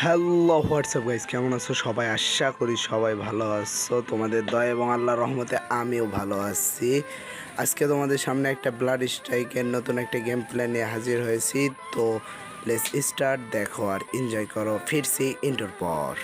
Hello WhatsApp guys, কেমন আছো সবাই? আশা করি সবাই ভালো আছো। তোমাদের দয়া এবং আল্লাহর রহমতে আমিও ভালো আছি। আজকে তোমাদের সামনে একটা ব্লাড স্ট্রাইকের নতুন একটা গেম প্লে নিয়ে হাজির হয়েছি। তো লেটস স্টার্ট, দেখো আর এনজয় করো। ফিরছি ইন্টার পর।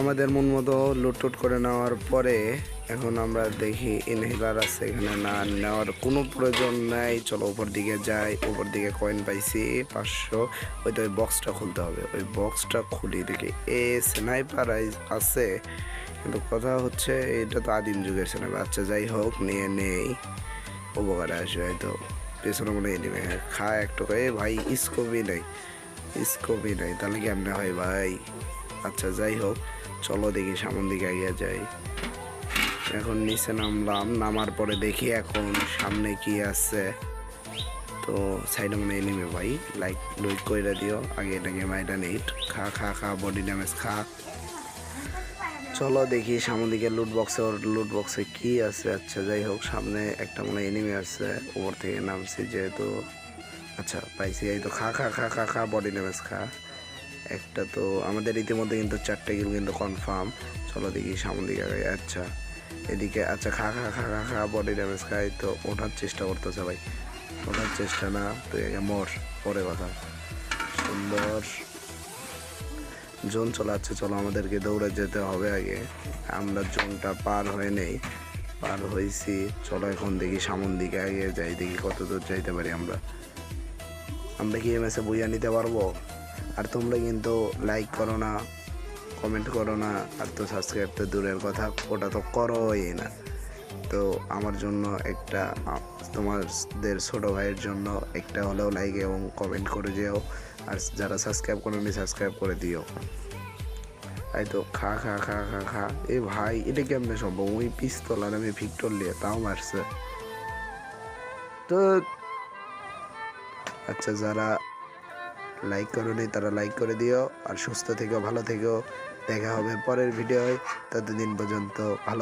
আমাদের মন মতো লুটটুট করে নেওয়ার পরে এখন আমরা দেখি ইনহেলার আছে, এখানে না নেওয়ার কোনো প্রয়োজন নাই। চলো উপর দিকে যাই। উপর দিকে কয়েন পাইছি 500। ওইটা ওই বক্সটা খুলতে হবে। ওই বক্সটা খুলি দেখি স্নাইপার আছে, কিন্তু কথা হচ্ছে এটা তো আদিম যুগের স্নাইপার। আচ্ছা যাই হোক, নিয়ে নেই, উপকারে আসবে হয়তো। পেছনে মনে নেবে খা একটু। ভাই স্কোপই নাই তাহলে কেমনে হয় ভাই? আচ্ছা যাই হোক, চলো দেখি সামন দিকে এগিয়ে যাই। এখন নিচে নামার পরে দেখি এখন সামনে কি আছে। তো সাইডে মনে নেমে ভাই লাইক করে দিও। আগে এটাকে মাইটা নেট খা বডি ড্যামেজ খা। চলো দেখি সামনের দিকে লুট বক্সে কি আছে। আচ্ছা যাই হোক, সামনে একটা মনে এনিমি আছে, উপর থেকে নামছি যেহেতু। আচ্ছা পাইছি, এই তো খা বডি ড্যামেজ খা একটা। তো আমাদের ইতিমধ্যে কিন্তু 4টে কিল কিন্তু কনফার্ম। চলো দেখি সামনের দিকে আগে। আচ্ছা এদিকে, আচ্ছা খা বডি ড্যামেজ খাই। তো ওঠার চেষ্টা করতেছে ভাই, ওঠার চেষ্টা না, তুই আগে মর, পরে কথা। সুন্দর জোন চলাচ্ছে, চলো আমাদেরকে দৌড়ে যেতে হবে আগে। আমরা জোনটা পার হয়ে নেই, পার হয়েছি। চলো এখন দেখি সামন দিকে আগে যাই, দেখি কত দূর যাইতে পারি আমরা কি এমএসে বইয়া নিতে পারবো। আর তোমরা কিন্তু লাইক করো না, কমেন্ট করো না, আর তো সাবস্ক্রাইব তো দূরের কথা, ওটা তো করোই না। তো আমার জন্য একটা, তোমাদের ছোটো ভাইয়ের জন্য একটা হলেও লাইক এবং কমেন্ট করে যেও। আর যারা সাবস্ক্রাইব করেনি সাবস্ক্রাইব করে দিও। তাই তো খা। এ ভাই এটা কেমনে সম্ভব? ওই পিস্তল আর আমি ভিক্টর লিয়ে তাও মারছে। তো আচ্ছা, যারা লাইক করোনি তারা লাইক করে দিও। আর সুস্থ থেকো, ভালো থেকো। দেখা হবে পরের ভিডিওয়। ততদিন পর্যন্ত ভালো